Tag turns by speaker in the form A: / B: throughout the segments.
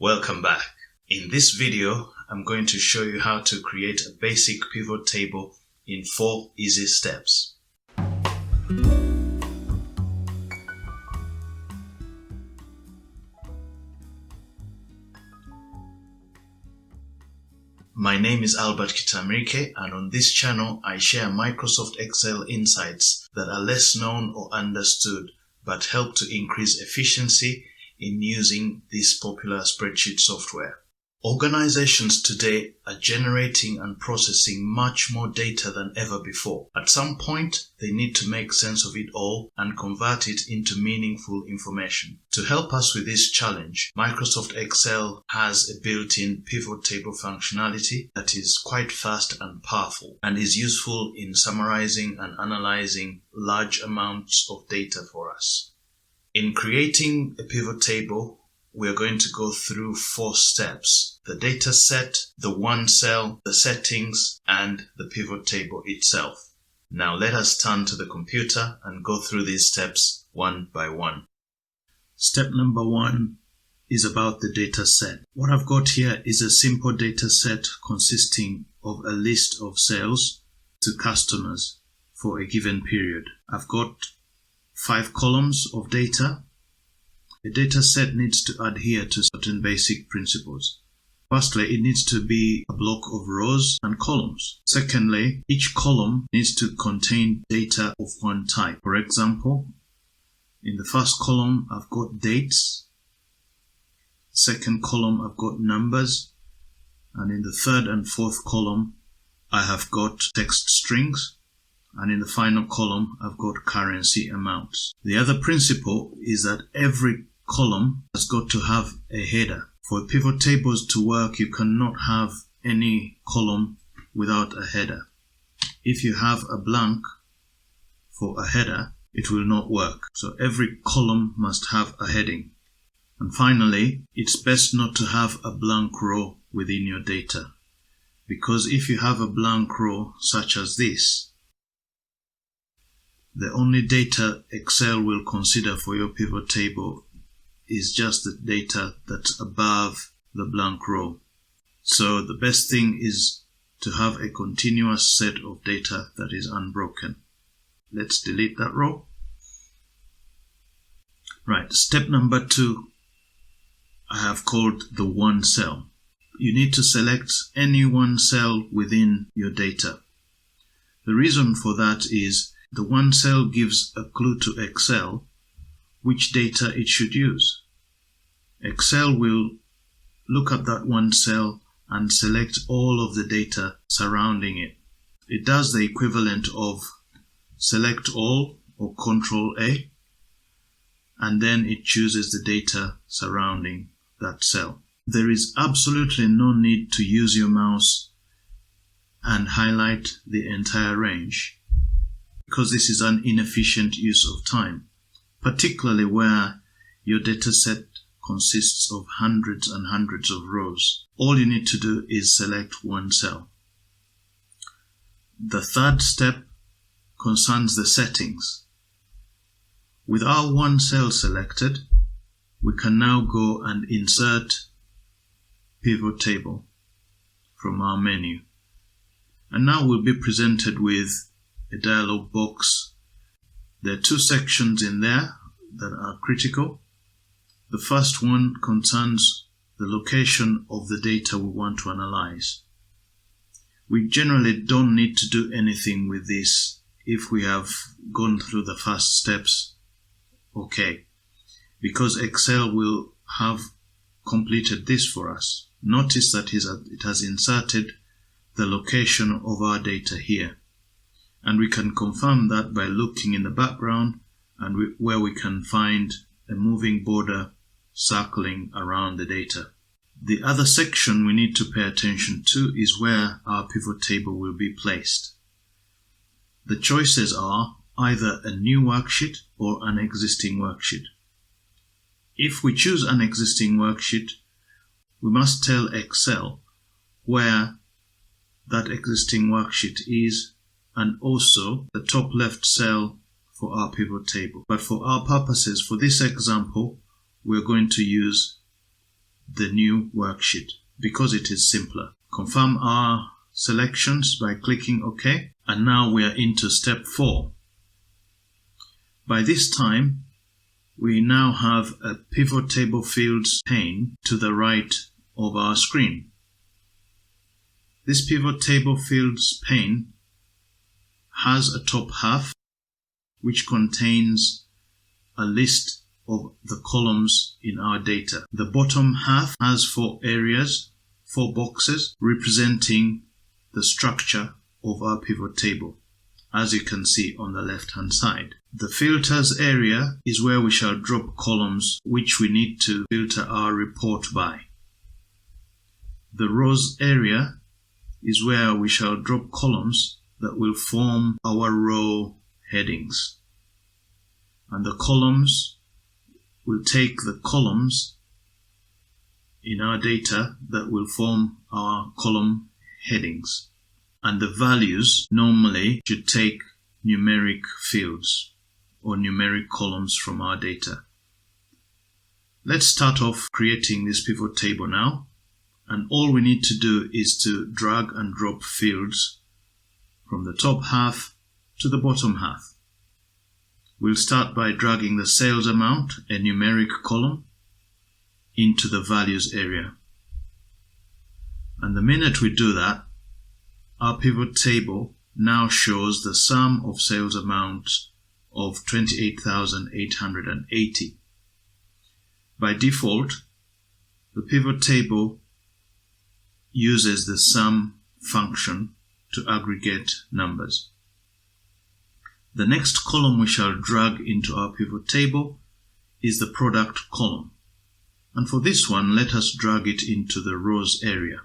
A: Welcome back. In this video, I'm going to show you how to create a basic pivot table in 4 easy steps. My name is Albert Kitamirike, and on this channel I share Microsoft Excel insights that are less known or understood but help to increase efficiency in using this popular spreadsheet software. Organizations today are generating and processing much more data than ever before. At some point, they need to make sense of it all and convert it into meaningful information. To help us with this challenge, Microsoft Excel has a built-in pivot table functionality that is quite fast and powerful and is useful in summarizing and analyzing large amounts of data for us. In creating a pivot table, we are going to go through 4 steps: the data set, the one cell, the settings, and the pivot table itself. Now let us turn to the computer and go through these steps one by one. Step number 1 is about the data set. What I've got here is a simple data set consisting of a list of sales to customers for a given period. I've got 5 columns of data. A data set needs to adhere to certain basic principles. Firstly, it needs to be a block of rows and columns. Secondly, each column needs to contain data of one type. For example, in the first column, I've got dates. Second column, I've got numbers. And in the third and fourth column, I have got text strings. And in the final column, I've got currency amounts. The other principle is that every column has got to have a header. For pivot tables to work, you cannot have any column without a header. If you have a blank for a header, it will not work. So every column must have a heading. And finally, it's best not to have a blank row within your data, because if you have a blank row such as this, the only data Excel will consider for your pivot table is just the data that's above the blank row. So the best thing is to have a continuous set of data that is unbroken. Let's delete that row. Right, step number 2 I have called the one cell. You need to select any one cell within your data. The reason for that is the one cell gives a clue to Excel which data it should use. Excel will look at that one cell and select all of the data surrounding it. It does the equivalent of select all or Control A, and then it chooses the data surrounding that cell. There is absolutely no need to use your mouse and highlight the entire range, because this is an inefficient use of time, particularly where your data set consists of hundreds and hundreds of rows. All you need to do is select one cell. The third step concerns the settings. With our one cell selected, we can now go and insert pivot table from our menu. And now we'll be presented with a dialog box. There are 2 sections in there that are critical. The first one concerns the location of the data we want to analyze. We generally don't need to do anything with this if we have gone through the first steps okay, because Excel will have completed this for us. Notice that it has inserted the location of our data here. And we can confirm that by looking in the background and where we can find a moving border circling around the data. The other section we need to pay attention to is where our pivot table will be placed. The choices are either a new worksheet or an existing worksheet. If we choose an existing worksheet, we must tell Excel where that existing worksheet is and also the top left cell for our pivot table. But for our purposes, for this example, we're going to use the new worksheet because it is simpler. Confirm our selections by clicking OK. And now we are into step 4. By this time, we now have a pivot table fields pane to the right of our screen. This pivot table fields pane has a top half which contains a list of the columns in our data. The bottom half has 4 areas, 4 boxes representing the structure of our pivot table, as you can see on the left hand side. The filters area is where we shall drop columns which we need to filter our report by. The rows area is where we shall drop columns that will form our row headings. And the columns will take the columns in our data that will form our column headings. And the values normally should take numeric fields or numeric columns from our data. Let's start off creating this pivot table now. And all we need to do is to drag and drop fields from the top half to the bottom half. We'll start by dragging the sales amount, a numeric column, into the values area. And the minute we do that, our pivot table now shows the sum of sales amounts of 28,880. By default, the pivot table uses the sum function to aggregate numbers. The next column we shall drag into our pivot table is the product column. And for this one, let us drag it into the rows area.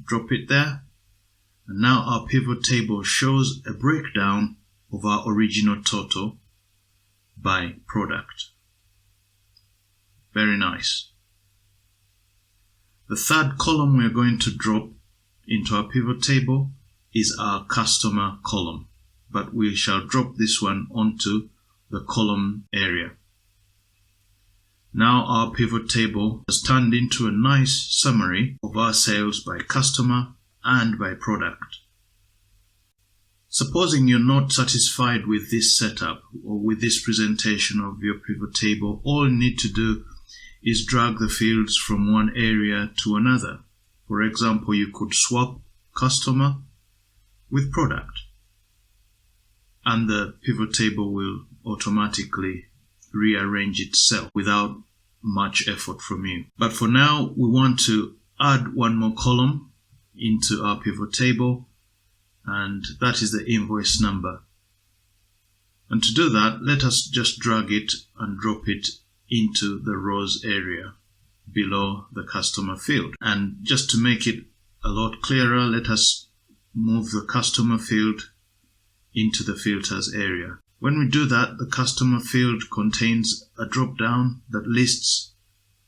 A: Drop it there. And now our pivot table shows a breakdown of our original total by product. Very nice. The third column we are going to drop into our pivot table is our customer column, but we shall drop this one onto the column area. Now our pivot table has turned into a nice summary of our sales by customer and by product. Supposing you're not satisfied with this setup or with this presentation of your pivot table, all you need to do is drag the fields from one area to another. For example, you could swap customer with product, and the pivot table will automatically rearrange itself without much effort from you. But for now, we want to add one more column into our pivot table, and that is the invoice number. And to do that, let us just drag it and drop it into the rows area below the customer field. And just to make it a lot clearer, let us move the customer field into the filters area. When we do that, the customer field contains a drop down that lists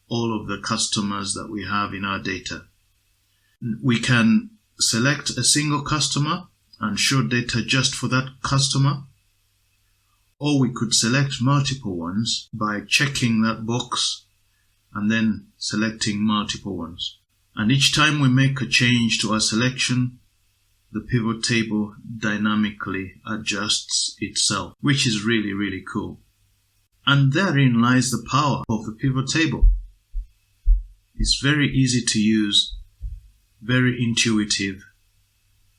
A: all of the customers that we have in our data. We can select a single customer and show data just for that customer, or we could select multiple ones by checking that box and then selecting multiple ones. And each time we make a change to our selection, the pivot table dynamically adjusts itself, which is really, really cool. And therein lies the power of the pivot table. It's very easy to use, very intuitive,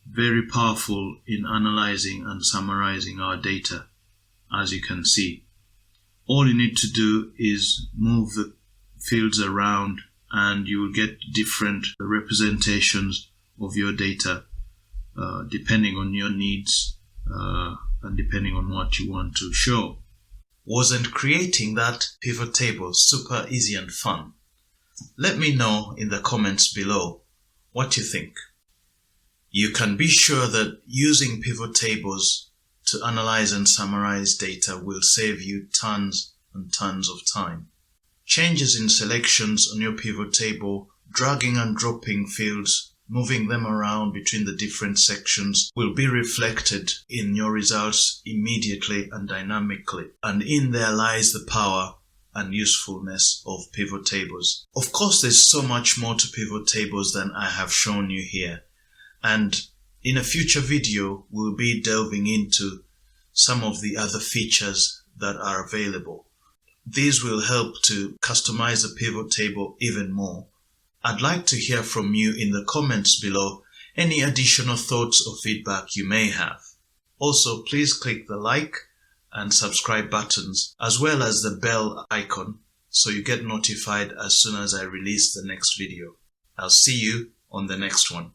A: very powerful in analyzing and summarizing our data, as you can see. All you need to do is move the fields around and you will get different representations of your data depending on your needs and depending on what you want to show. Wasn't creating that pivot table super easy and fun? Let me know in the comments below what you think. You can be sure that using pivot tables to analyze and summarize data will save you tons and tons of time. Changes in selections on your pivot table, dragging and dropping fields, moving them around between the different sections will be reflected in your results immediately and dynamically. And in there lies the power and usefulness of pivot tables. Of course, there's so much more to pivot tables than I have shown you here. And in a future video, we'll be delving into some of the other features that are available. These will help to customize a pivot table even more. I'd like to hear from you in the comments below any additional thoughts or feedback you may have. Also, please click the like and subscribe buttons as well as the bell icon so you get notified as soon as I release the next video. I'll see you on the next one.